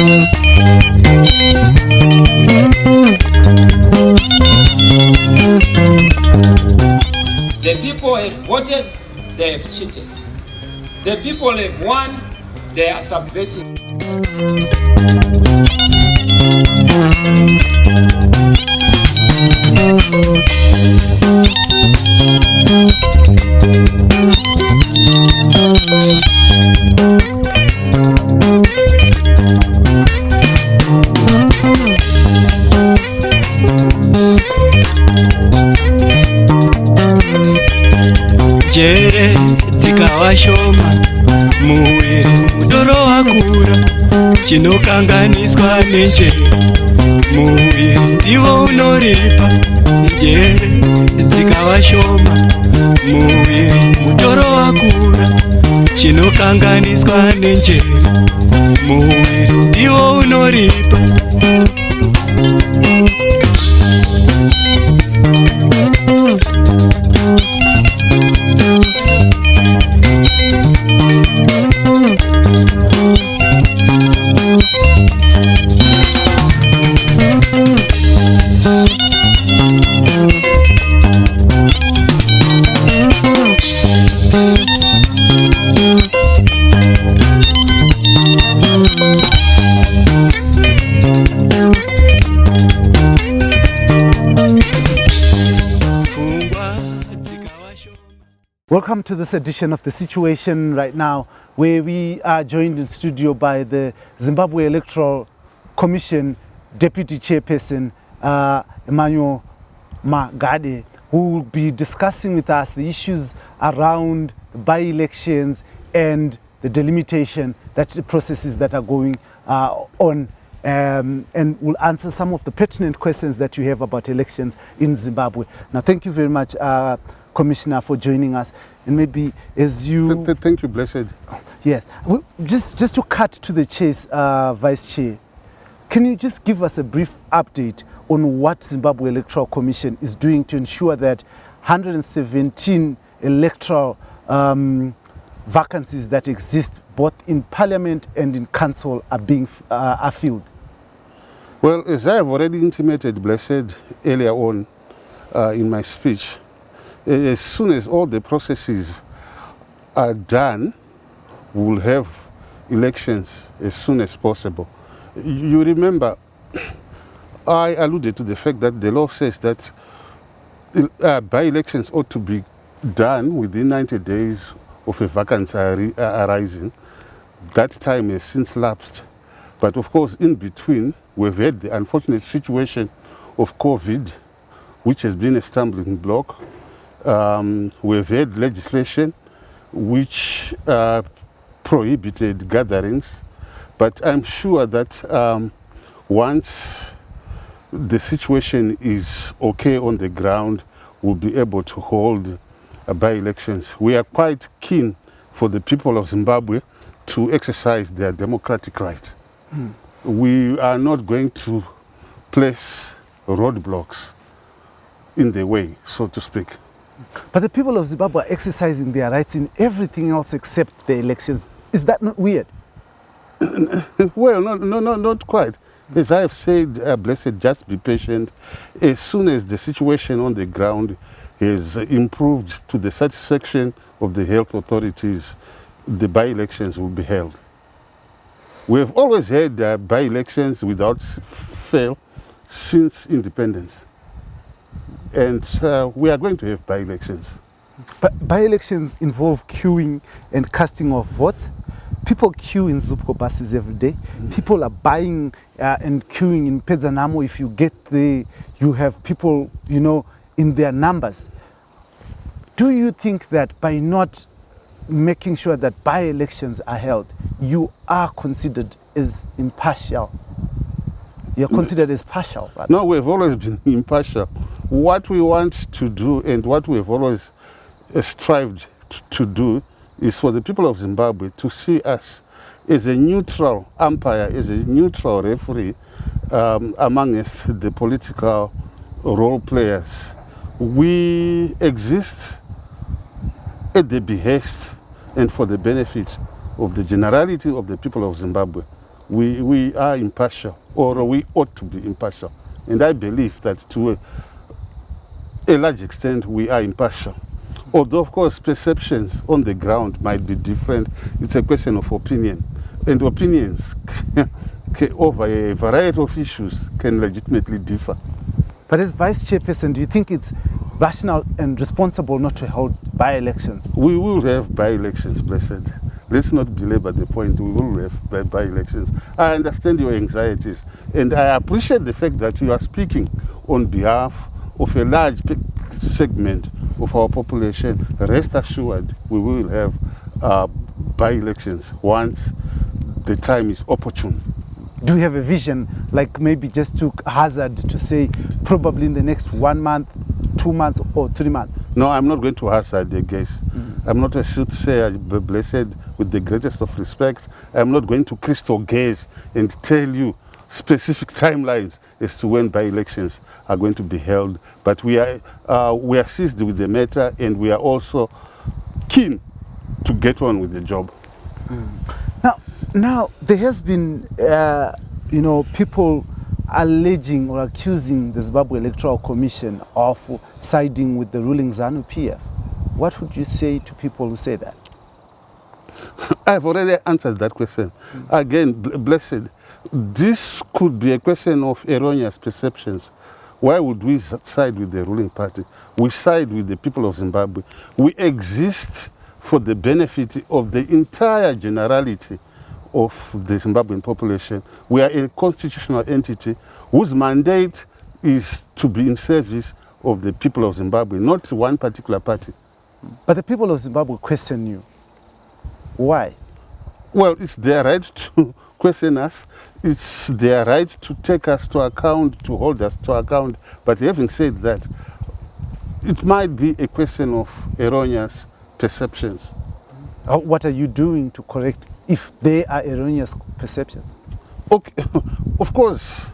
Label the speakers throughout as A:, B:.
A: The people have voted, they have cheated. The people have won, they are subverting.
B: Jere dzikawashoma muwiri mudoro wakura chinokanganiswa nenjere muwiri ndiwo unoripa. Jere dzikawashoma muwiri mudoro wakura chinokanganiswa nenjere muwiri ndiwo unoripa.
C: Welcome to this edition of The Situation right now, where we are joined in studio by the Zimbabwe Electoral Commission Deputy Chairperson, Emmanuel Magade, who will be discussing with us the issues around by-elections and the delimitation, the processes that are going on, and will answer some of the pertinent questions that you have about elections in Zimbabwe. Now, thank you very much, Commissioner, for joining us. And maybe as you...
D: Thank you, Blessed.
C: Yes. Just to cut to the chase, Vice Chair, can you just give us a brief update on what Zimbabwe Electoral Commission is doing to ensure that 117 electoral vacancies that exist both in Parliament and in Council are filled?
D: Well, as I have already intimated, Blessed, earlier on in my speech, as soon as all the processes are done, we will have elections as soon as possible. You remember, I alluded to the fact that the law says that by-elections ought to be done within 90 days of a vacancy arising. That time has since lapsed. But of course, in between, we've had the unfortunate situation of COVID, which has been a stumbling block. We've had legislation which prohibited gatherings, but I'm sure that once the situation is okay on the ground, we'll be able to hold by-elections. We are quite keen for the people of Zimbabwe to exercise their democratic right. We are not going to place roadblocks in the way, so to speak.
C: But the people of Zimbabwe are exercising their rights in everything else except the elections. Is that not weird?
D: Well, no, not quite. As I have said, Blessed, just be patient. As soon as the situation on the ground has improved to the satisfaction of the health authorities, the by-elections will be held. We have always had by-elections without fail since independence. And we are going to have by-elections.
C: But by-elections involve queuing and casting of votes. People queue in Zupco buses every day. People are buying and queuing in Pedzanamo. If you get there, you have people, in their numbers. Do you think that by not making sure that by-elections are held, you are considered as impartial? You're considered as partial, rather?
D: No, we've always been impartial. What we want to do and what we've always strived to do is for the people of Zimbabwe to see us as a neutral umpire, as a neutral referee amongst the political role players. We exist at the behest and for the benefit of the generality of the people of Zimbabwe. we are impartial, or we ought to be impartial. And I believe that to a large extent we are impartial. Although, of course, perceptions on the ground might be different. It's a question of opinion. And opinions over a variety of issues can legitimately differ.
C: But as Vice Chairperson, do you think it's rational and responsible not to hold by-elections?
D: We will have by-elections, blessed. Let's not belabor the point. We will have by-elections. I understand your anxieties, and I appreciate the fact that you are speaking on behalf of a large segment of our population. Rest assured, we will have by-elections once the time is opportune.
C: Do you have a vision, like maybe just to hazard to say probably in the next 1 month, 2 months or 3 months?
D: No, I'm not going to hazard a guess. I'm not a soothsayer, blessed, with the greatest of respect. I'm not going to crystal gaze and tell you specific timelines as to when by-elections are going to be held. But we are seized with the matter, and we are also keen to get on with the job.
C: Now there has been, people alleging or accusing the Zimbabwe Electoral Commission of siding with the ruling ZANU-PF. What would you say to people who say that?
D: I've already answered that question. Again, blessed, this could be a question of erroneous perceptions. Why would we side with the ruling party? We side with the people of Zimbabwe. We exist for the benefit of the entire generality of the Zimbabwean population. We are a constitutional entity whose mandate is to be in service of the people of Zimbabwe, not one particular party.
C: But the people of Zimbabwe question you. Why?
D: Well, it's their right to question us. It's their right to take us to account, to hold us to account. But having said that, it might be a question of erroneous perceptions.
C: What are you doing to correct if they are erroneous perceptions?
D: Okay, of course,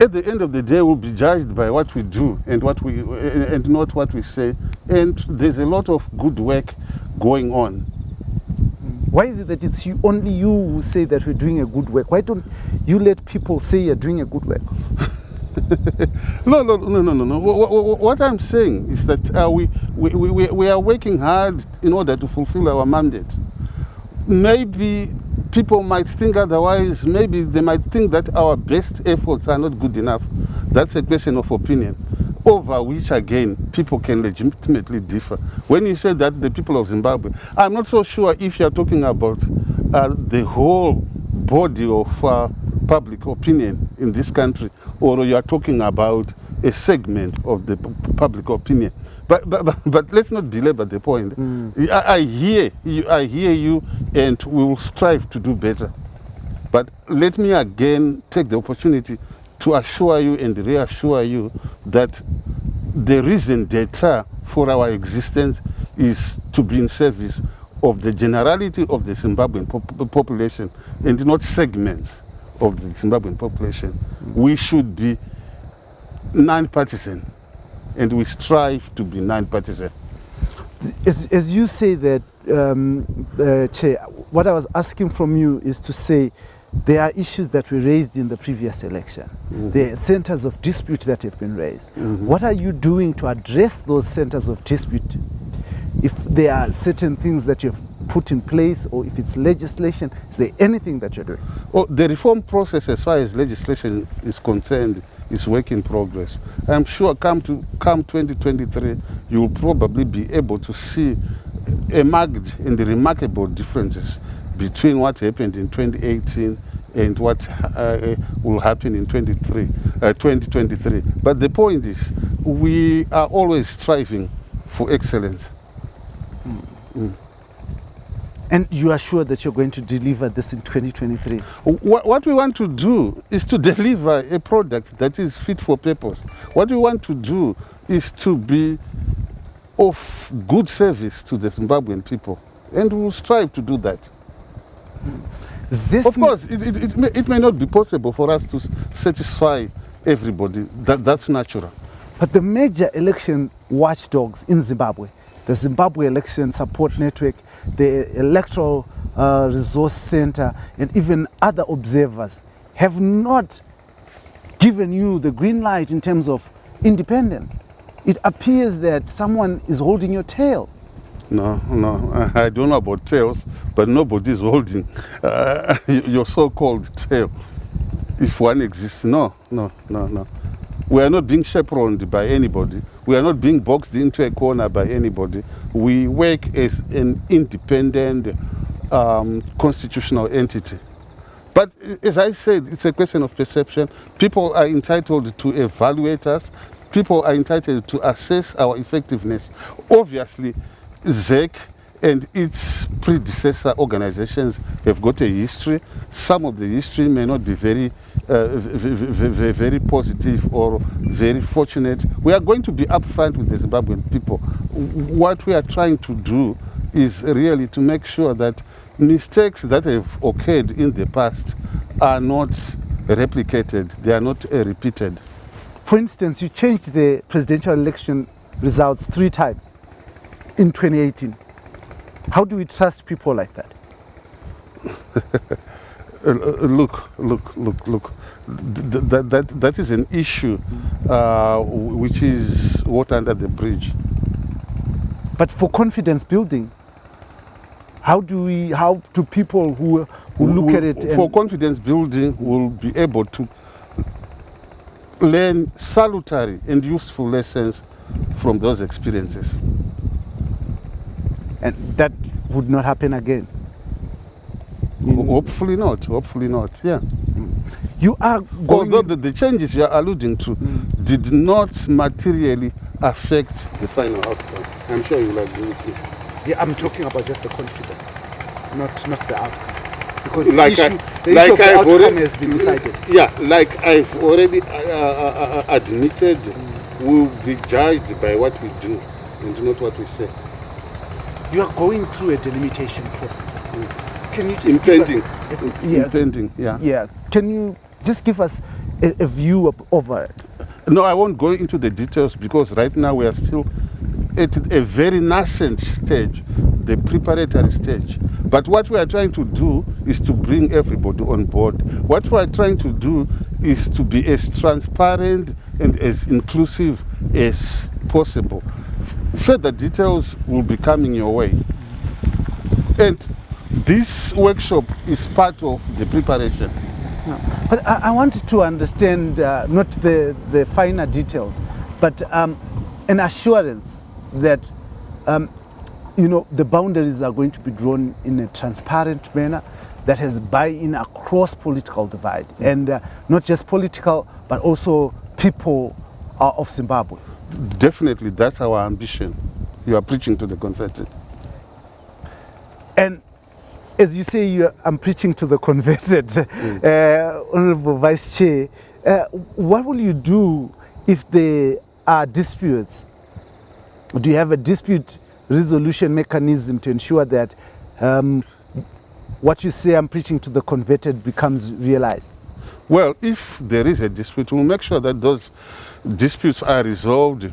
D: at the end of the day, we'll be judged by what we do and and not what we say. And there's a lot of good work going on.
C: Why is it that it's only you who say that we're doing a good work? Why don't you let people say you're doing a good work? No. What I'm saying is that we are working hard in order to fulfill our mandate. Maybe people might think otherwise. Maybe they might think that our best efforts are not good enough. That's a question of opinion, over which, again, people can legitimately differ. When you say that the people of Zimbabwe, I'm not so sure if you're talking about the whole body of public opinion in this country, or you are talking about a segment of the public opinion. But let's not belabor the point. I hear you, and we will strive to do better. But let me again take the opportunity to assure you and reassure you that the reason d'etat for our existence is to be in service of the generality of the Zimbabwean population and not segments of the Zimbabwean population. We should be non-partisan, and we strive to be non-partisan. As you say that, Chair, what I was asking from you is to say there are issues that were raised in the previous election. There are centers of dispute that have been raised. What are you doing to address those centers of dispute? If there are certain things that you've put in place, or if it's legislation, is there anything that you're doing?
D: Oh, the reform process, as far as legislation is concerned, is work in progress. I'm sure come 2023, you will probably be able to see a marked and remarkable differences between what happened in 2018 and what will happen in 2023. But the point is, we are always striving for excellence.
C: And you are sure that you're going to deliver this in 2023?
D: What we want to do is to deliver a product that is fit for purpose. What we want to do is to be of good service to the Zimbabwean people, and we will strive to do that. Of course, it may not be possible for us to satisfy everybody. That's natural.
C: But the major election watchdogs in Zimbabwe, the Zimbabwe Election Support Network, the Electoral Resource Center and even other observers have not given you the green light in terms of independence. It appears that someone is holding your tail.
D: No, I don't know about tails, but nobody is holding your so-called tail, if one exists. No. We are not being chaperoned by anybody. We are not being boxed into a corner by anybody. We work as an independent constitutional entity. But as I said, it's a question of perception. People are entitled to evaluate us. People are entitled to assess our effectiveness. Obviously, ZEC and its predecessor organizations have got a history. Some of the history may not be very positive or very fortunate. We are going to be upfront with the Zimbabwean people. What we are trying to do is really to make sure that mistakes that have occurred in the past are not replicated, they are not repeated.
C: For instance, you changed the presidential election results 3 times in 2018. How do we trust people like that?
D: Look. That is an issue which is water under the bridge.
C: But for confidence building, how do people who look at it?
D: For confidence building, we'll be able to learn salutary and useful lessons from those experiences.
C: And that would not happen again?
D: Hopefully not, yeah.
C: You are going...
D: Although the changes you are alluding to did not materially affect the final outcome. I'm sure you'll agree with me.
C: Yeah, I'm talking about just the confidence, not the outcome. Because
D: like
C: the issue of the outcome has been decided.
D: Yeah, like I've already admitted, we'll be judged by what we do and not what we say.
C: You are going through a delimitation process. Can you just give us...
D: Impending, yeah.
C: Yeah. Can you just give us a view over it?
D: No, I won't go into the details because right now we are still at a very nascent stage, the preparatory stage. But what we are trying to do is to bring everybody on board. What we are trying to do is to be as transparent and as inclusive as possible. Further details will be coming your way. And this workshop is part of the preparation.
C: No. But I wanted to understand not the finer details, but an assurance that the boundaries are going to be drawn in a transparent manner that has buy-in across political divide, and not just political, but also people of Zimbabwe.
D: Definitely, that's our ambition. You are preaching to the converted.
C: And as you say, I'm preaching to the converted, Honorable Vice Chair. What will you do if there are disputes? Do you have a dispute resolution mechanism to ensure that what you say, I'm preaching to the converted, becomes realized?
D: Well, if there is a dispute, we'll make sure that those disputes are resolved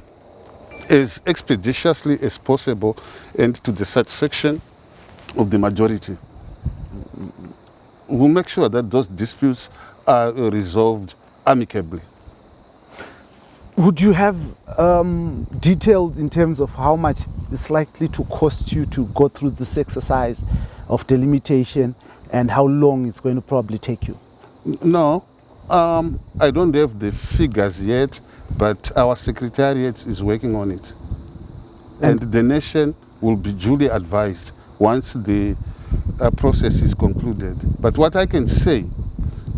D: as expeditiously as possible and to the satisfaction of the majority. We'll make sure that those disputes are resolved amicably.
C: Would you have details in terms of how much it's likely to cost you to go through this exercise of delimitation and how long it's going to probably take you?
D: No, I don't have the figures yet, but our secretariat is working on it. And the nation will be duly advised once the process is concluded. But what I can say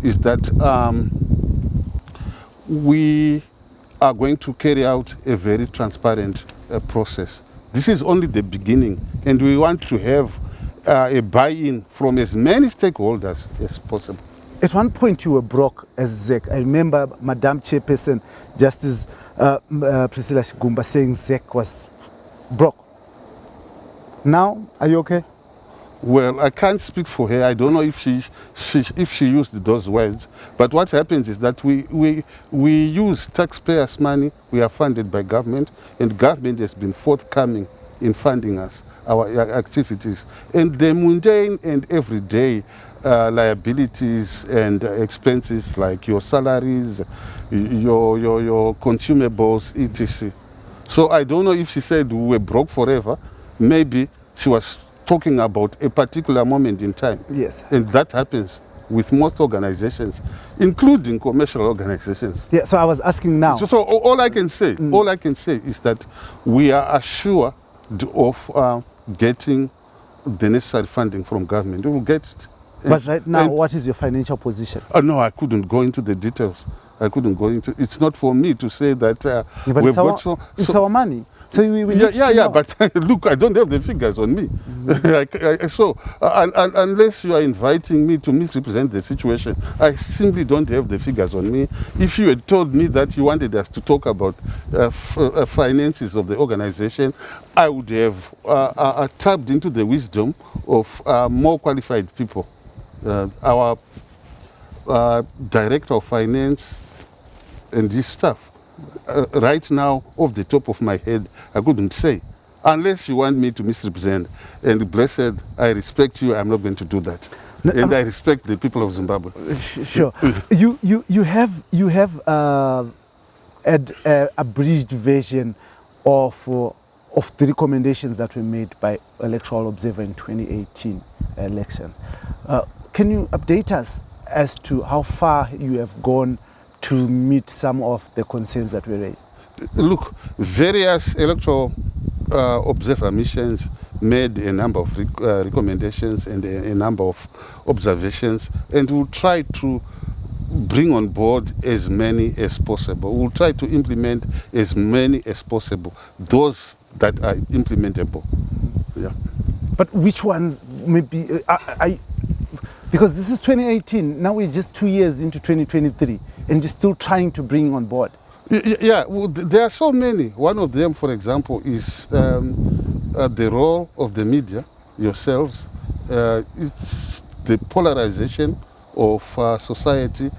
D: is that we are going to carry out a very transparent process. This is only the beginning, and we want to have a buy-in from as many stakeholders as possible.
C: At one point you were broke as ZEC. I remember Madam Chairperson, Justice Priscilla Shigumba, saying ZEC was broke. Now, are you okay?
D: Well, I can't speak for her. I don't know if she used those words. But what happens is that we use taxpayers' money. We are funded by government, and government has been forthcoming in funding us. our activities. And the mundane and everyday liabilities and expenses like your salaries, your consumables, etc. So I don't know if she said we were broke forever. Maybe she was talking about a particular moment in time.
C: Yes.
D: And that happens with most organizations, including commercial organizations.
C: Yeah, so I was asking now.
D: So all I can say, is that we are assured of getting the necessary funding from government. We will get it.
C: But right now, what is your financial position?
D: No, I couldn't go into the details. I couldn't go into. It's not for me to say that
C: But
D: we've got
C: it's our money. So we need to know.
D: But look, I don't have the figures on me. Unless you are inviting me to misrepresent the situation, I simply don't have the figures on me. If you had told me that you wanted us to talk about finances of the organization, I would have tapped into the wisdom of more qualified people. Our director of finance and his staff. Right now, off the top of my head, I couldn't say. Unless you want me to misrepresent. And blessed, I respect you, I'm not going to do that. And I respect the people of Zimbabwe.
C: Sure. You have a abridged version of the recommendations that were made by Electoral Observer in 2018 elections. Can you update us as to how far you have gone to meet some of the concerns that were raised?
D: Look, various Electoral Observer missions made a number of recommendations and a number of observations, and we'll try to bring on board as many as possible. We'll try to implement as many as possible, those that are implementable. Yeah.
C: But which ones maybe, because this is 2018, now we're just 2 years into 2023, and you're still trying to bring on board.
D: Yeah, well, there are so many. One of them, for example, is the role of the media, yourselves. It's the polarization of society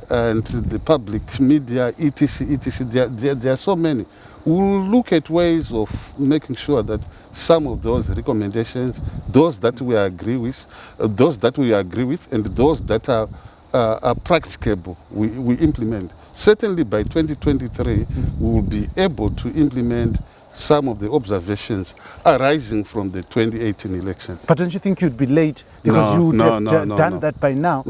D: and the public media, etc., etc. There are so many. We'll look at ways of making sure that some of those recommendations, those that we agree with, and those that are practicable, we implement. Certainly by 2023, we will be able to implement some of the observations arising from the 2018 elections.
C: But don't you think you'd be late because you would have done that by now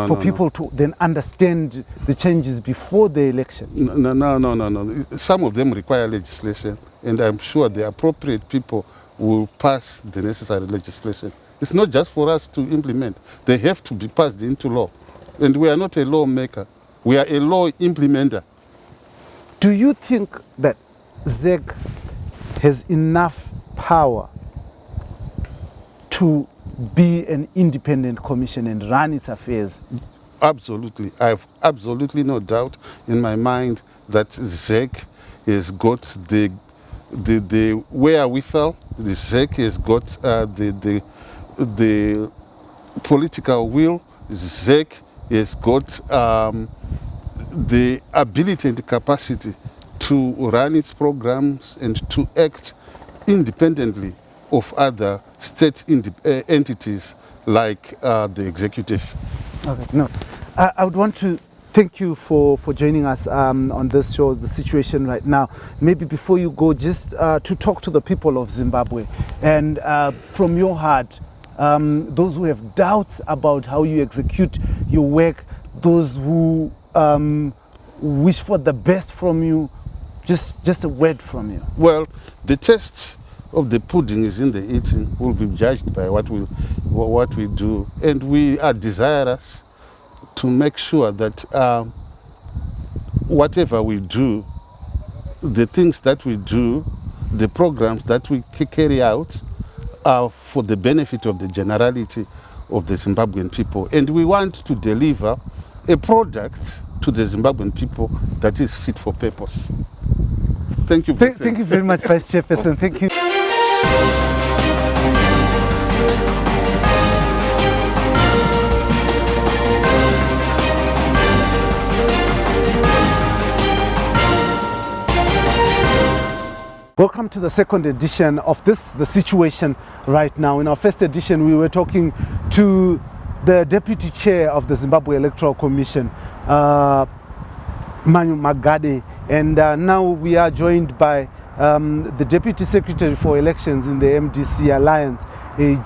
C: for people to then understand the changes before the election?
D: No. Some of them require legislation, and I'm sure the appropriate people will pass the necessary legislation. It's not just for us to implement. They have to be passed into law. And we are not a lawmaker. We are a law implementer.
C: Do you think that ZEC has enough power to be an independent commission and run its affairs?
D: Absolutely. I have absolutely no doubt in my mind that ZEC has got the wherewithal. The ZEC has got the political will. ZEC has got the ability and the capacity to run its programs and to act independently of other state entities like the executive.
C: Okay, no. I would want to thank you for joining us on this show, The Situation Right Now. Maybe before you go, just to talk to the people of Zimbabwe and from your heart, those who have doubts about how you execute your work, those who wish for the best from you, just a word from you.
D: Well, the taste of the pudding is in the eating. We'll be judged by what we do, and we are desirous to make sure that whatever we do, the things that we do, the programs that we carry out are for the benefit of the generality of the Zimbabwean people. And we want to deliver a product to the Zimbabwean people that is fit for purpose. Thank you.
C: Thank you very much, Vice Chairperson. Thank you. Welcome to the second edition of The Situation Right Now. In our first edition, we were talking to the Deputy Chair of the Zimbabwe Electoral Commission, Manu Magade, and now we are joined by the Deputy Secretary for Elections in the MDC Alliance,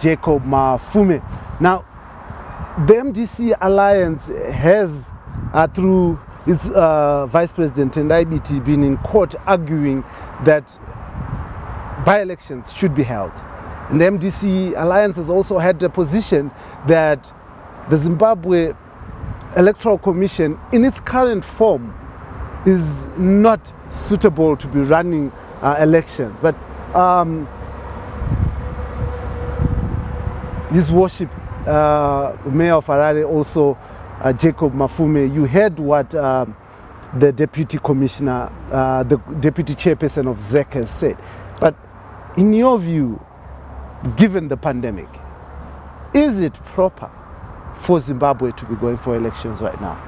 C: Jacob Mafume. Now, the MDC Alliance has, through its Vice President and IBT, been in court arguing that by-elections should be held. And the MDC Alliance has also had the position that the Zimbabwe Electoral Commission, in its current form, is not suitable to be running elections. But His Worship, Mayor of Harare, also Jacob Mafume, you heard what the Deputy Commissioner, the Deputy Chairperson of ZEC has said. But in your view, given the pandemic, is it proper for Zimbabwe to be going for elections right now?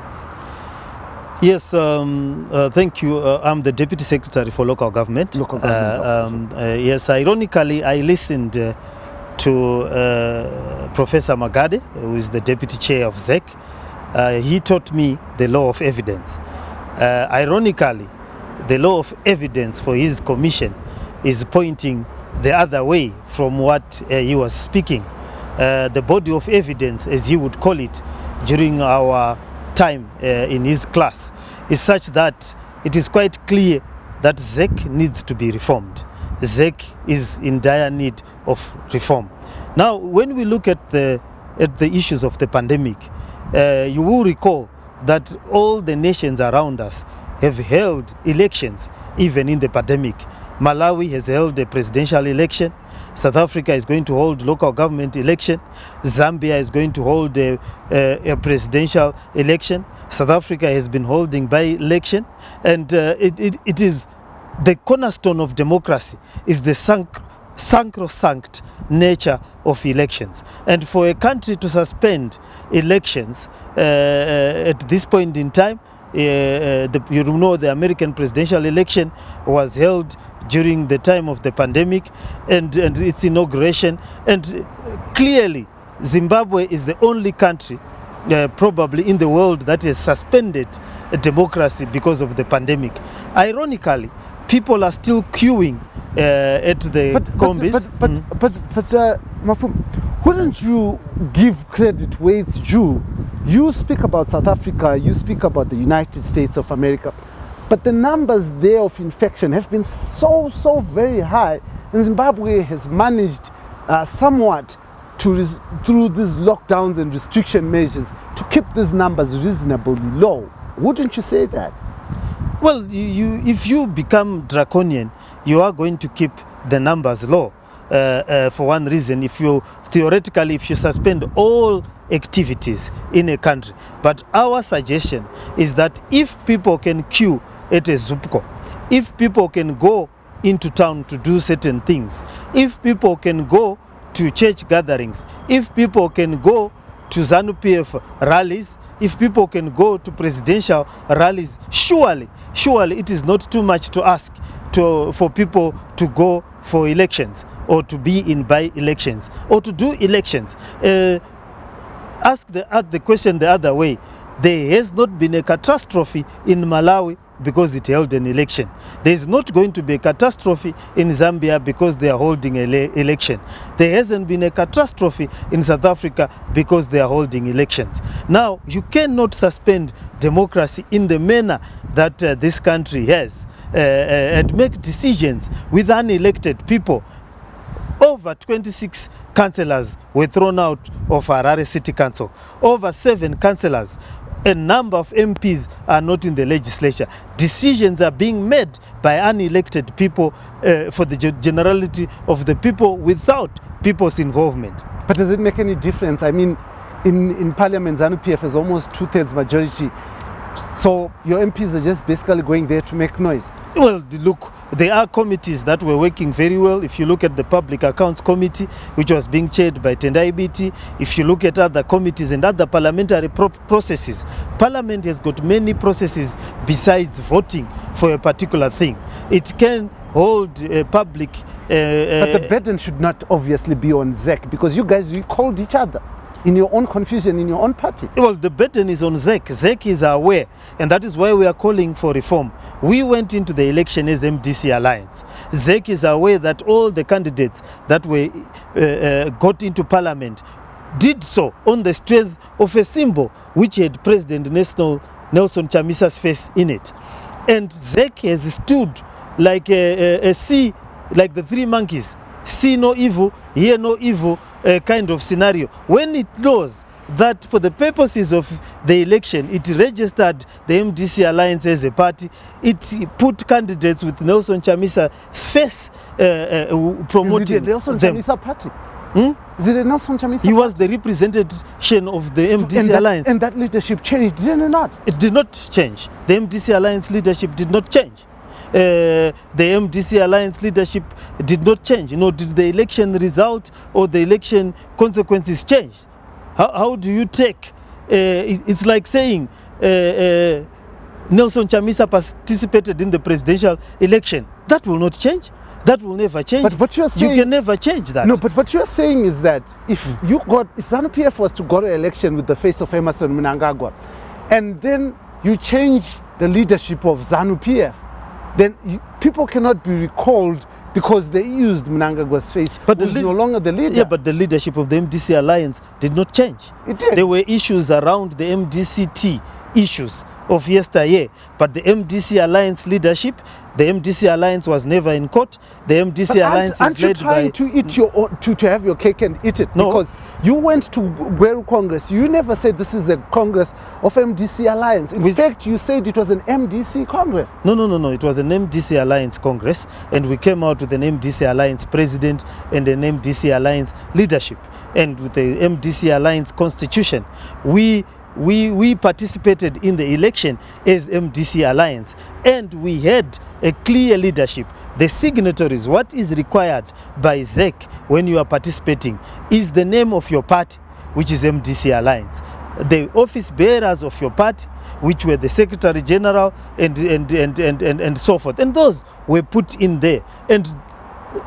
E: Yes, thank you. I'm the Deputy Secretary for Local Government. Yes, ironically, I listened to Professor Magade, who is the Deputy Chair of ZEC. He taught me the law of evidence. Ironically, the law of evidence for his commission is pointing the other way from what he was speaking. The body of evidence, as he would call it during our time in his class, is such that it is quite clear that ZEC needs to be reformed. ZEC is in dire need of reform. Now, when we look at the issues of the pandemic, you will recall that all the nations around us have held elections even in the pandemic. Malawi has held a presidential election. South Africa is going to hold local government election. Zambia is going to hold a presidential election. South Africa has been holding by-election. And it is the cornerstone of democracy, is the sacrosanct nature of elections. And for a country to suspend elections at this point in time, you know, the American presidential election was held during the time of the pandemic and its inauguration, and clearly Zimbabwe is the only country probably in the world that has suspended democracy because of the pandemic. Ironically, people are still queuing at the combis.
C: But Mafume, wouldn't you give credit where it's due? You speak about South Africa, you speak about the United States of America, but the numbers there of infection have been so very high, and Zimbabwe has managed somewhat to, through these lockdowns and restriction measures, to keep these numbers reasonably low. Wouldn't you say that?
E: Well, if you become draconian, you are going to keep the numbers low. For one reason, if you suspend all activities in a country. But our suggestion is that if people can queue at a ZUPCO, if people can go into town to do certain things, if people can go to church gatherings, if people can go to ZANU-PF rallies, if people can go to presidential rallies, surely it is not too much to ask for people to go for elections or to be in by-elections or to do elections. Ask the question the other way. There has not been a catastrophe in Malawi because it held an election. There is not going to be a catastrophe in Zambia because they are holding an election. There hasn't been a catastrophe in South Africa because they are holding elections. Now, you cannot suspend democracy in the manner that this country has and make decisions with unelected people. Over 26 councillors were thrown out of Harare City Council. Over 7 councillors. A number of MPs are not in the legislature. Decisions are being made by unelected people for the generality of the people without people's involvement.
C: But does it make any difference? I mean, in Parliament, ZANU-PF has almost 2/3 majority. So your MPs are just basically going there to make noise.
E: Well, look, there are committees that were working very well. If you look at the Public Accounts Committee, which was being chaired by Tendai Biti, if you look at other committees and other parliamentary processes, Parliament has got many processes besides voting for a particular thing. It can hold public.
C: But the burden should not obviously be on ZEC, because you guys recalled each other in your own confusion, in your own party.
E: Well, the burden is on ZEC. ZEC is aware, and that is why we are calling for reform. We went into the election as MDC Alliance. ZEC is aware that all the candidates that were got into parliament did so on the strength of a symbol which had President Nelson Chamisa's face in it. And ZEC has stood like a sea, like the three monkeys, see no evil, hear no evil kind of scenario. When it knows that for the purposes of the election, it registered the MDC Alliance as a party, it put candidates with Nelson Chamisa's face promoting
C: Is it a Nelson
E: them.
C: Chamisa party?
E: Hmm?
C: Is it a Nelson Chamisa
E: He was the representation of the MDC Alliance.
C: And that leadership changed, did it not?
E: It did not change. The MDC Alliance leadership did not change. The MDC Alliance leadership did not change. You know, did the election result or the election consequences change? How do you take? It's like saying Nelson Chamisa participated in the presidential election. That will not change. That will never change.
C: But what you're saying,
E: you can never change that.
C: No, but what you're saying is that if ZANU-PF was to go to election with the face of Emmerson Mnangagwa, and then you change the leadership of ZANU-PF, then people cannot be recalled because they used Mnangagwa's face,
E: but
C: who's no longer the leader.
E: Yeah, but the leadership of the MDC Alliance did not change.
C: It did.
E: There were issues around the MDCT issues of yesteryear, but the MDC Alliance leadership, the MDC Alliance was never in court. The MDC Alliance is led by...
C: Aren't you trying to eat your own, to have your cake and eat it?
E: No.
C: Because you went to Gweru Congress. You never said this is a Congress of MDC Alliance. In fact, you said it was an MDC Congress.
E: No. It was an MDC Alliance Congress, and we came out with an MDC Alliance president and an MDC Alliance leadership. And with the MDC Alliance constitution, we participated in the election as MDC Alliance, and we had a clear leadership. The signatories, what is required by ZEC when you are participating is the name of your party, which is MDC Alliance. The office bearers of your party, which were the Secretary General and so forth. And those were put in there. And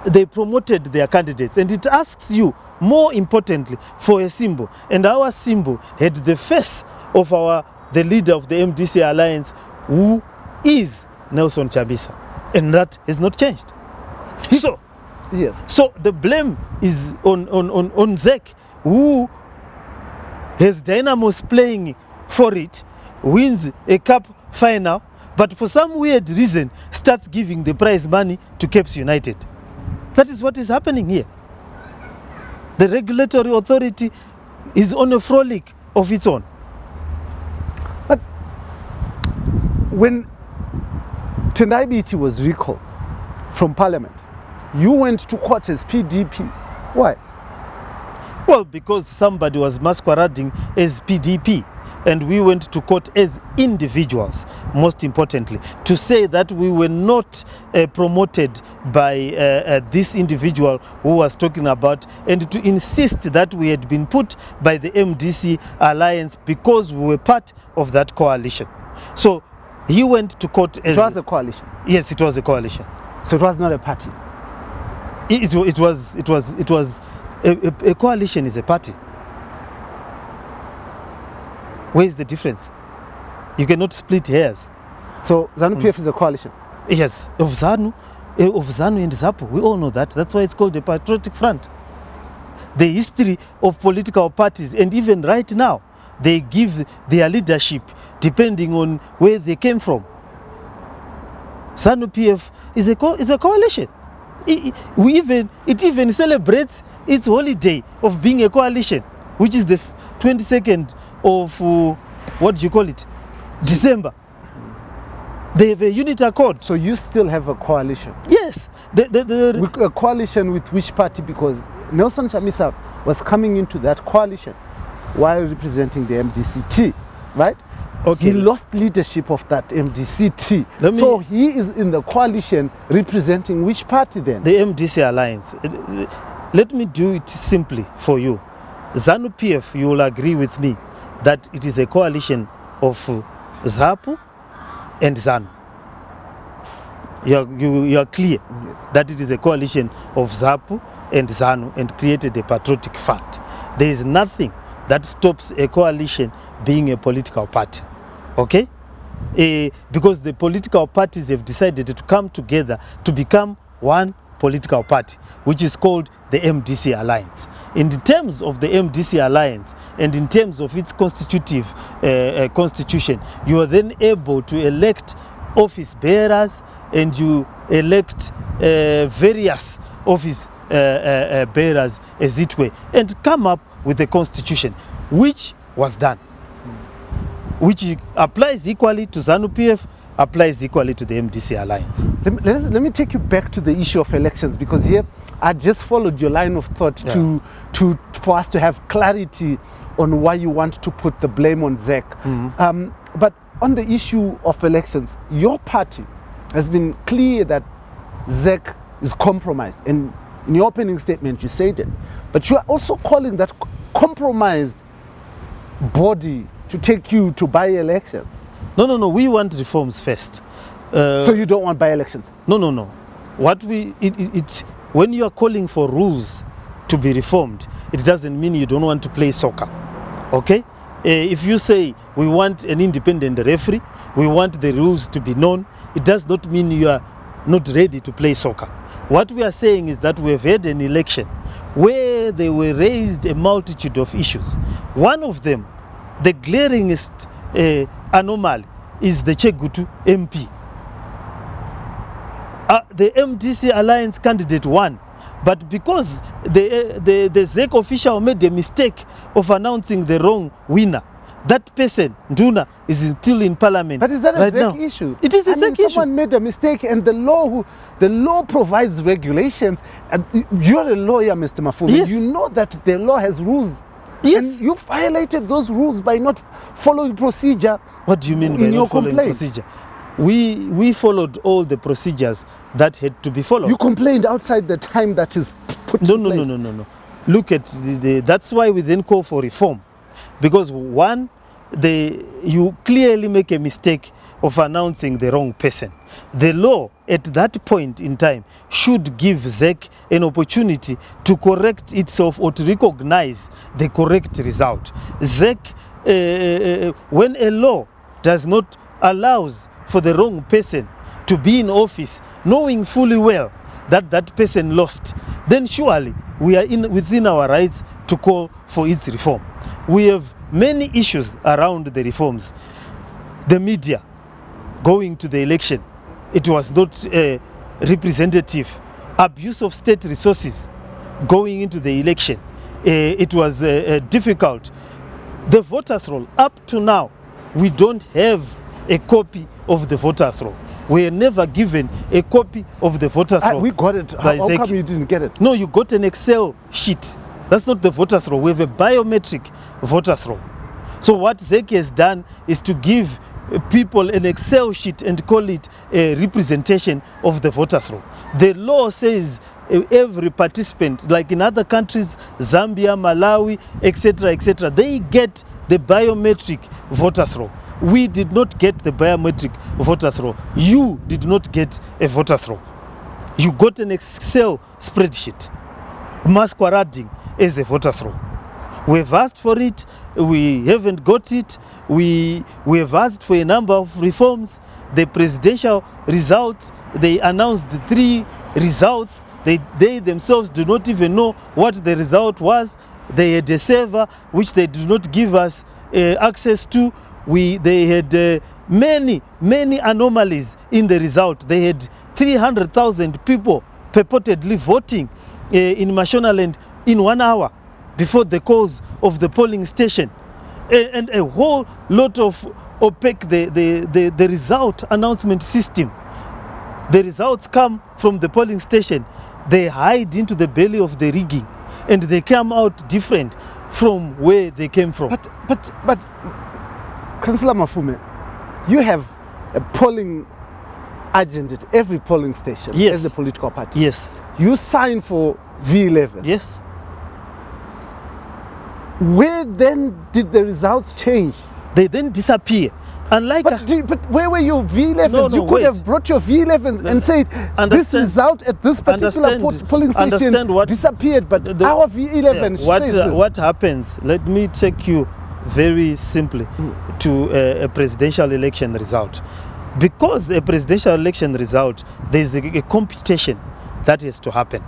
E: they promoted their candidates. And it asks you, more importantly, for a symbol. And our symbol had the face of the leader of the MDC Alliance, who is Nelson Chamisa. And that has not changed. So,
C: yes.
E: So the blame is on ZEC, who has Dynamos playing for it, wins a cup final, but for some weird reason starts giving the prize money to Caps United. That is what is happening here. The regulatory authority is on a frolic of its own.
C: But when Tendai Biti was recalled from Parliament, you went to court as PDP. Why?
E: Well, because somebody was masquerading as PDP, and we went to court as individuals, most importantly, to say that we were not promoted by this individual who was talking about, and to insist that we had been put by the MDC Alliance because we were part of that coalition. So he went to court as...
C: It was a coalition?
E: Yes, it was a coalition.
C: So it was not a party?
E: It was a coalition is a party. Where is the difference? You cannot split hairs.
C: So ZANU-PF is a coalition?
E: Yes, of ZANU and ZAPU. We all know that. That's why it's called the Patriotic Front. The history of political parties, and even right now, they give their leadership depending on where they came from. ZANU-PF is a coalition. It even celebrates its holiday of being a coalition, which is the 22nd of, what do you call it, December. They have a unit accord.
C: So you still have a coalition?
E: Yes.
C: A coalition with which party? Because Nelson Chamisa was coming into that coalition while representing the MDCT, right? Okay. He lost leadership of that MDCT. So he is in the coalition representing which party then?
E: The MDC Alliance. Let me do it simply for you. ZANU-PF, you will agree with me that it is a coalition of ZAPU and ZANU. You are clear
C: Yes.
E: that it is a coalition of ZAPU and ZANU and created a patriotic front. There is nothing that stops a coalition being a political party, okay? Because the political parties have decided to come together to become one political party, which is called the MDC Alliance. In terms of the MDC Alliance and in terms of its constitutive constitution, you are then able to elect office bearers and you elect various office bearers, as it were, and come up with a constitution, which was done, which applies equally to ZANU-PF, applies equally to the MDC Alliance.
C: Let me take you back to the issue of elections, because here I just followed your line of thought for us to have clarity on why you want to put the blame on ZEC. But on the issue of elections, your party has been clear that ZEC is compromised, and in your opening statement you said it, but you are also calling that compromised body to take you to by-elections.
E: No, we want reforms first.
C: So you don't want by-elections?
E: No. What when you are calling for rules to be reformed, it doesn't mean you don't want to play soccer, okay? If you say we want an independent referee, we want the rules to be known, it does not mean you are not ready to play soccer. What we are saying is that we have had an election where they were raised a multitude of issues. One of them, the glaringest anomaly, is the Chegutu MP. The MDC Alliance candidate won, but because the ZEC official made a mistake of announcing the wrong winner, that person, Nduna, is still in parliament.
C: But is that a
E: right
C: ZEC
E: now.
C: issue?
E: It is a ZEC issue.
C: Someone made a mistake, and the law provides regulations. And you're a lawyer, Mr. Mafume.
E: Yes.
C: You know that the law has rules.
E: Yes.
C: And you violated those rules by not following procedure.
E: What do you mean by
C: in your
E: not following
C: complaint?
E: procedure? We followed all the procedures that had to be followed.
C: You complained outside the time that is put in place.
E: No. Look at that's why we then call for reform, because one, you clearly make a mistake of announcing the wrong person. The law at that point in time should give ZEC an opportunity to correct itself or to recognize the correct result. ZEC, when a law does not allows for the wrong person to be in office, knowing fully well that that person lost, then surely we are within our rights to call for its reform. We have many issues around the reforms. The media going to the election, it was not representative. Abuse of state resources going into the election, it was difficult. The voters' roll, up to now, we don't have a copy of the voters' roll. We were never given a copy of the voters' roll.
C: We got it. How come you didn't get it?
E: No, you got an Excel sheet. That's not the voters' roll. We have a biometric voters' roll. So what ZEC has done is to give people an Excel sheet and call it a representation of the voters' roll. The law says every participant, like in other countries, Zambia, Malawi, etc., they get the biometric voters' roll. We did not get the biometric voters' roll. You did not get a voters' roll. You got an Excel spreadsheet masquerading as a voters' roll. We have asked for it, we haven't got it. We have asked for a number of reforms. The presidential result, they announced the 3 results. They themselves do not even know what the result was. They had a server which they did not give us access to. They had many anomalies in the result. They had 300,000 people purportedly voting in Mashonaland in 1 hour before the close of the polling station, and a whole lot of opaque the result announcement system. The results come from the polling station, they hide into the belly of the rigging, and they come out different from where they came from.
C: But Councillor Mafume, you have a polling agent at every polling station.
E: Yes.
C: As a political party.
E: Yes.
C: You sign for V11.
E: Yes.
C: Where then did the results change?
E: They then disappear. Unlike
C: but where were your V11s?
E: No,
C: You could
E: wait.
C: have brought your V11s and said, this
E: Understand-
C: result at this particular
E: understand-
C: polling station
E: understand what-
C: disappeared, but our V11 says this.
E: what happens, let me take you very simply to a presidential election result. Because a presidential election result, there is a computation that has to happen.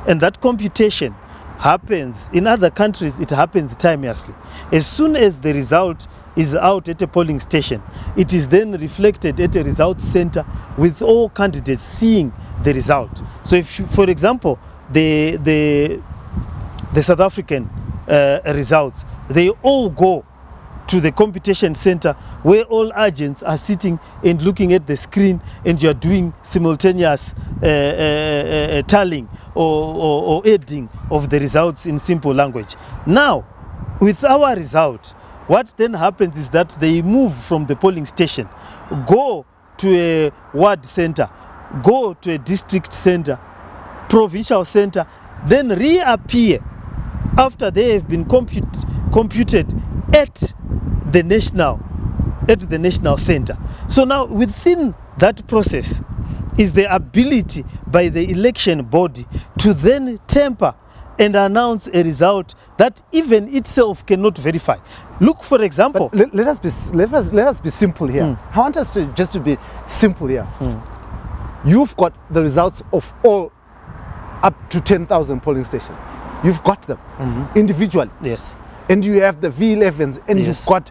E: And that computation happens, in other countries, it happens timelessly. As soon as the result is out at a polling station, it is then reflected at a result center with all candidates seeing the result. So if, for example, the South African results, they all go to the computation center where all agents are sitting and looking at the screen, and you're doing simultaneous tallying or adding of the results in simple language. Now, with our result, what then happens is that they move from the polling station, go to a ward center, go to a district center, provincial center, then reappear after they have been computed at the national center. So now within that process is the ability by the election body to then temper and announce a result that even itself cannot verify. Look, for example,
C: But let us be simple here. I want us to just to be simple here. You've got the results of all up to 10,000 polling stations. You've got them individually.
E: yes,
C: And you have the V11s, and
E: Yes.
C: you've got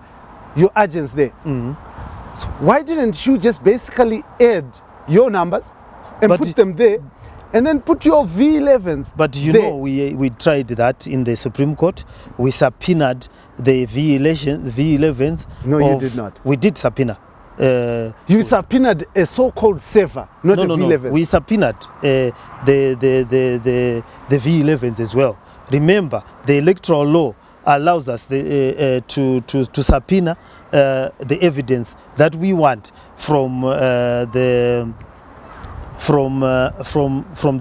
C: your agents there. So why didn't you just basically add your numbers and
E: But
C: put them there, and then put your V11s
E: but you
C: there?
E: know, we tried that in the Supreme Court. We subpoenaed the V11s.
C: No, you did not.
E: We did subpoena.
C: You subpoenaed a so-called server, not
E: no,
C: a
E: no,
C: V11.
E: no. We subpoenaed the V11s as well. Remember, the electoral law allows us to subpoena the evidence that we want from the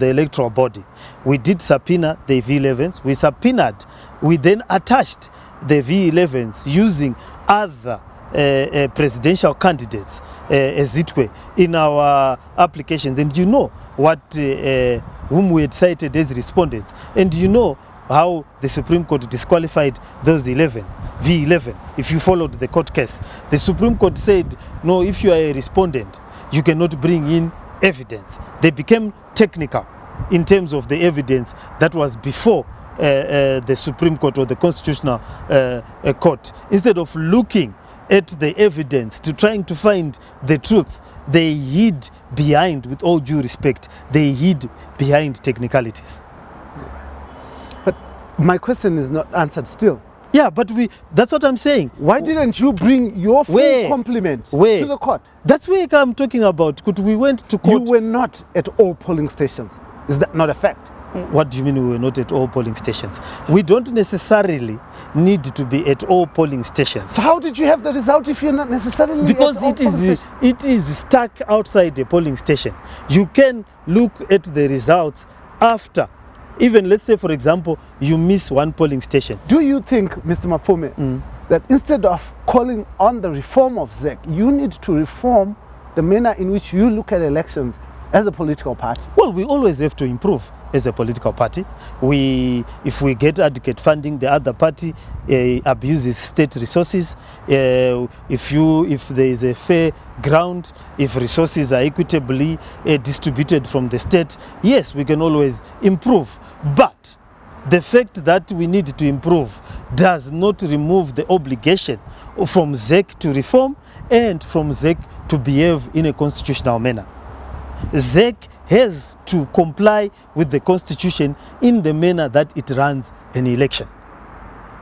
E: electoral body. We did subpoena the V11s. We subpoenaed. We then attached the V11s using other presidential candidates, as it were, in our applications. And you know what whom we had cited as respondents. And you know how the Supreme Court disqualified those V11. If you followed the court case, the Supreme Court said, no, if you are a respondent, you cannot bring in evidence. They became technical in terms of the evidence that was before the Supreme Court or the Constitutional Court. Instead of looking at the evidence to trying to find the truth, they hid behind, with all due respect, they hid behind technicalities.
C: But my question is not answered still.
E: Yeah, but that's what I'm saying.
C: Why didn't you bring your full
E: Where?
C: complement
E: Where?
C: to the court?
E: That's where I'm talking about. We went to
C: You
E: court.
C: were not at all polling stations. Is that not a fact?
E: What do you mean we were not at all polling stations? We don't necessarily need to be at all polling stations.
C: So how did you have the result if you're not necessarily
E: Because
C: at all polling stations?
E: it is stuck outside the polling station. You can look at the results after. Even, let's say, for example, you miss one polling station.
C: Do you think, Mr. Mafome, that instead of calling on the reform of ZEC, you need to reform the manner in which you look at elections as a political party?
E: Well, we always have to improve as a political party. If we get adequate funding, the other party abuses state resources. If there is a fair ground, if resources are equitably distributed from the state, yes, we can always improve. But the fact that we need to improve does not remove the obligation from ZEC to reform and from ZEC to behave in a constitutional manner. ZEC has to comply with the constitution in the manner that it runs an election.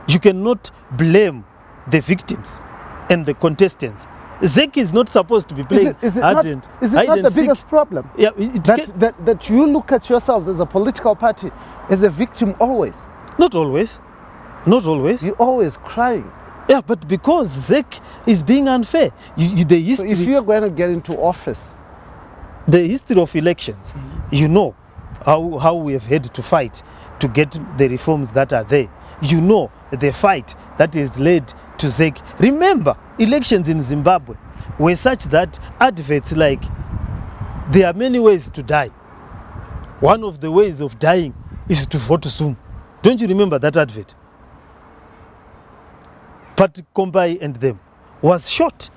E: You cannot blame the victims and the contestants. ZEC is not supposed to be playing hide and
C: not the
E: seek.
C: biggest problem?
E: Yeah,
C: that you look at yourselves as a political party as a victim always.
E: not always. Not always.
C: You're always crying.
E: Yeah, but because ZEC is being unfair. The
C: So
E: history,
C: if you're going to get into office,
E: the history of elections, you know how we have had to fight to get the reforms that are there. You know the fight that is led to ZEC. Remember, elections in Zimbabwe were such that adverts like, there are many ways to die. One of the ways of dying is to vote Zoom. Don't you remember that advert? Patrick Kombai and them was shot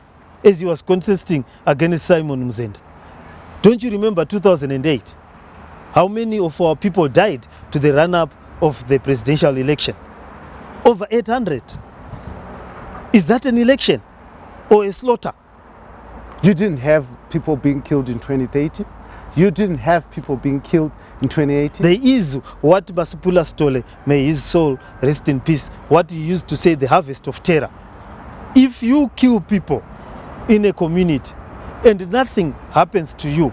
E: as he was contesting against Simon Mzenda. Don't you remember 2008? How many of our people died to the run-up of the presidential election? Over 800. Is that an election or a slaughter?
C: You didn't have people being killed in 2013. You didn't have people being killed in 2018.
E: There is what Basupula Stole, may his soul rest in peace, what he used to say, the harvest of terror. If you kill people in a community and nothing happens to you,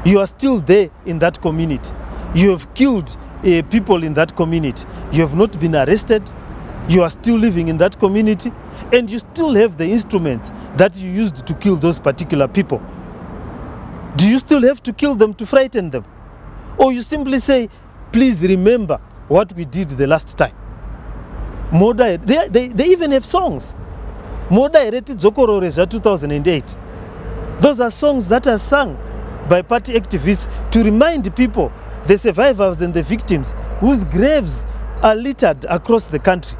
E: you are still there in that community. You have killed people in that community. You have not been arrested. You are still living in that community, and you still have the instruments that you used to kill those particular people. Do you still have to kill them to frighten them? Or you simply say, please remember what we did the last time? They even have songs. Moda Ereti Zokororeza 2008. Those are songs that are sung by party activists to remind people, the survivors and the victims, whose graves are littered across the country.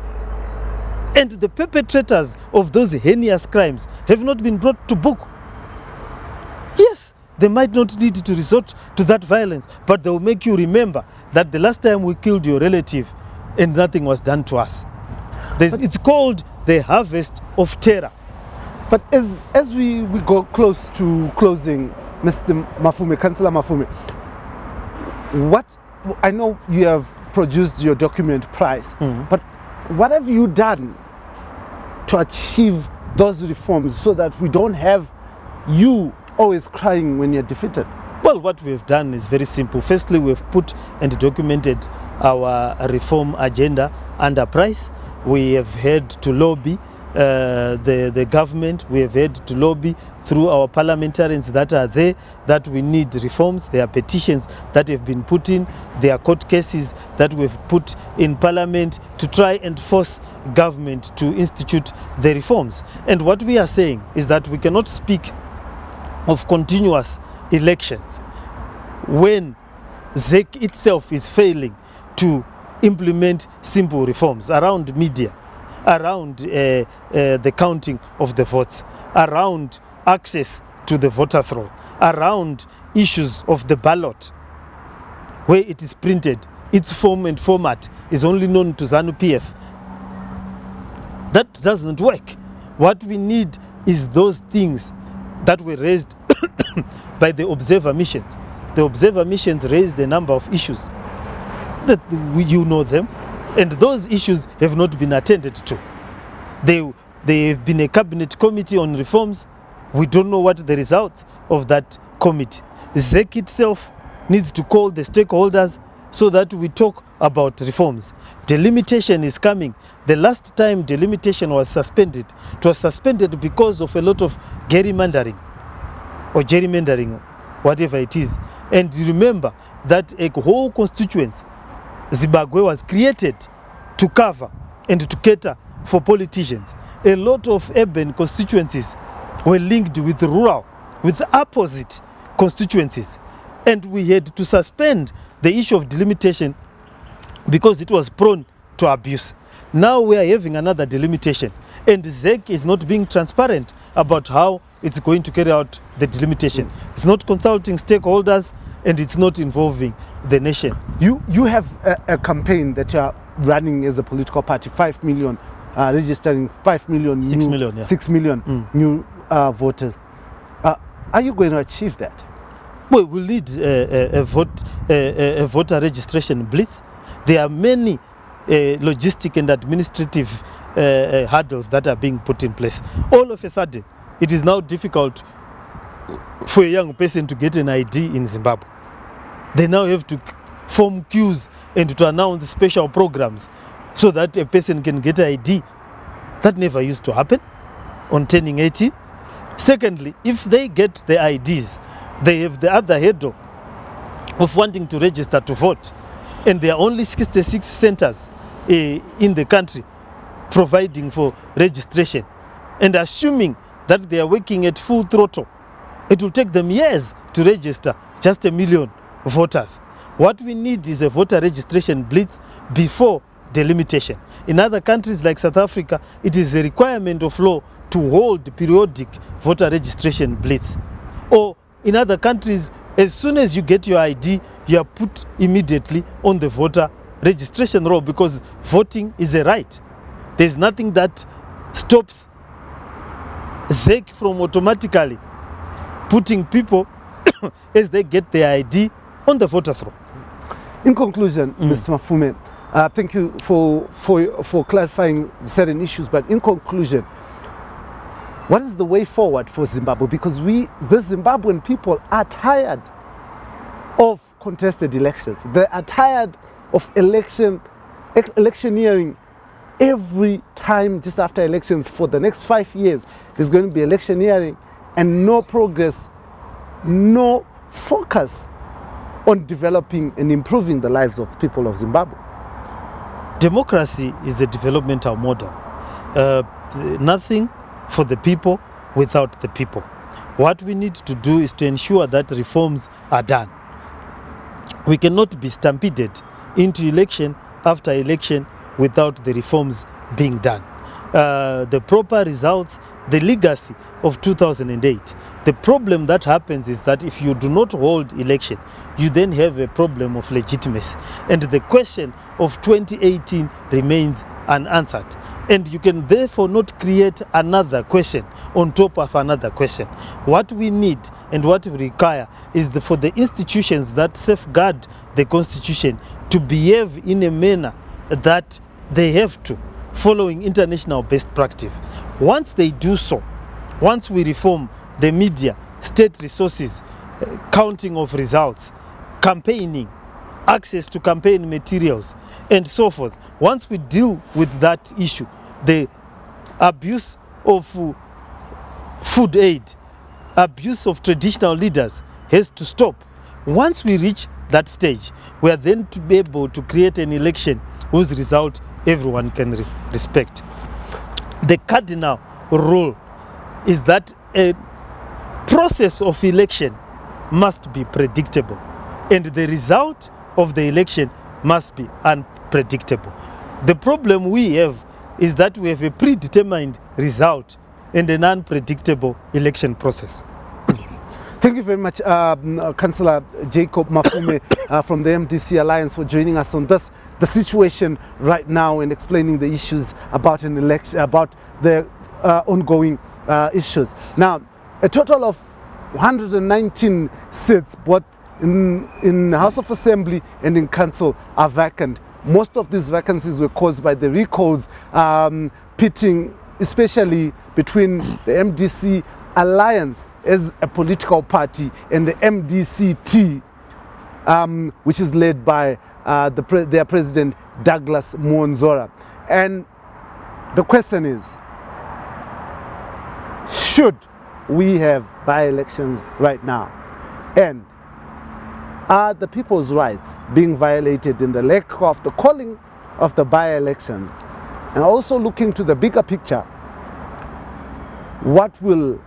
E: And the perpetrators of those heinous crimes have not been brought to book. Yes, they might not need to resort to that violence, but they will make you remember that the last time we killed your relative and nothing was done to us. It's called the harvest of terror.
C: But as we go close to closing, Mr. Mafume, Councillor Mafume, what, I know you have produced your document price, but what have you done to achieve those reforms so that we don't have you always crying when you're defeated?
E: Well, what we have done is very simple. Firstly, we have put and documented our reform agenda under price. We have had to lobby the government. We have had to lobby through our parliamentarians that are there that we need reforms. There are petitions that have been put in. There are court cases that we've put in parliament to try and force government to institute the reforms. And what we are saying is that we cannot speak of continuous elections when ZEC itself is failing to implement simple reforms around media, around the counting of the votes, around access to the voters' roll, around issues of the ballot, where it is printed, its form and format is only known to ZANU-PF. That doesn't work. What we need is those things that were raised by the observer missions. The observer missions raised a number of issues that you know them, and those issues have not been attended to. There have been a cabinet committee on reforms. We don't know what the results of that committee. ZEC itself needs to call the stakeholders so that we talk about reforms. Delimitation is coming. The last time delimitation was suspended, it was suspended because of a lot of gerrymandering, whatever it is. And remember that a whole constituency, Zimbabwe, was created to cover and to cater for politicians. A lot of urban constituencies were linked with rural, with opposite constituencies. And we had to suspend the issue of delimitation because it was prone to abuse. Now we are having another delimitation, and ZEC is not being transparent about how it's going to carry out the delimitation. It's not consulting stakeholders, and it's not involving the nation.
C: You have a campaign that you are running as a political party, 5 million, registering 5 million,
E: 6 million, yeah.
C: 6 million new voters. Are you going to achieve that?
E: Well, we'll need a voter registration blitz. There are many logistic and administrative hurdles that are being put in place. All of a sudden, it is now difficult for a young person to get an ID in Zimbabwe. They now have to form queues and to announce special programs so that a person can get an ID. That never used to happen on turning 18. Secondly, if they get the IDs, they have the other hurdle of wanting to register to vote. And there are only 66 centers in the country providing for registration. And assuming that they are working at full throttle. It will take them years to register just 1 million voters. What we need is a voter registration blitz before delimitation. In other countries like South Africa, it is a requirement of law to hold periodic voter registration blitz. Or in other countries, as soon as you get your ID, you are put immediately on the voter registration roll, because voting is a right. There's nothing that stops ZEC from automatically putting people as they get their ID on the voters roll.
C: In conclusion, Mr. Mafume, thank you for clarifying certain issues, but in conclusion, what is the way forward for Zimbabwe? Because the Zimbabwean people are tired of contested elections. They are tired of electioneering every time just after elections. For the next 5 years, there's going to be electioneering and no progress, no focus on developing and improving the lives of people of Zimbabwe.
E: Democracy is a developmental model. Nothing for the people without the people. What we need to do is to ensure that reforms are done. We cannot be stampeded into election after election without the reforms being done. The proper results, the legacy of 2008. The problem that happens is that if you do not hold election, you then have a problem of legitimacy. And the question of 2018 remains unanswered. And you can therefore not create another question on top of another question. What we need and what we require is for the institutions that safeguard the Constitution to behave in a manner that they have to, following international best practice. Once they do so, once we reform the media, state resources, counting of results, campaigning, access to campaign materials, and so forth, once we deal with that issue, the abuse of food aid, abuse of traditional leaders has to stop. Once we reach that stage, we are then to be able to create an election whose result everyone can respect. The cardinal rule is that a process of election must be predictable, and the result of the election must be unpredictable. The problem we have is that we have a predetermined result and an unpredictable election process.
C: Thank you very much, Councillor Jacob Mafume from the MDC Alliance, for joining us on the situation right now and explaining the issues about an election, about the ongoing issues. Now, a total of 119 seats, both in the House of Assembly and in Council, are vacant. Most of these vacancies were caused by the recalls, pitting especially between the MDC Alliance as a political party and the MDCT, which is led by their president, Douglas Mwonzora. And the question is, should we have by-elections right now? And are the people's rights being violated in the lack of the calling of the by-elections? And also looking to the bigger picture, what will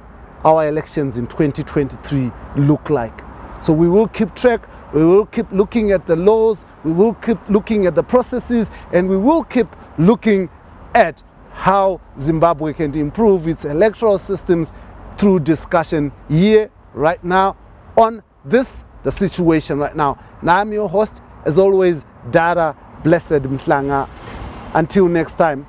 C: our elections in 2023 look like? So we will keep track, we will keep looking at the laws, we will keep looking at the processes, and we will keep looking at how Zimbabwe can improve its electoral systems through discussion here, right now, on the situation right now. Now I'm your host, as always, Dara Blessed Mhlanga. Until next time.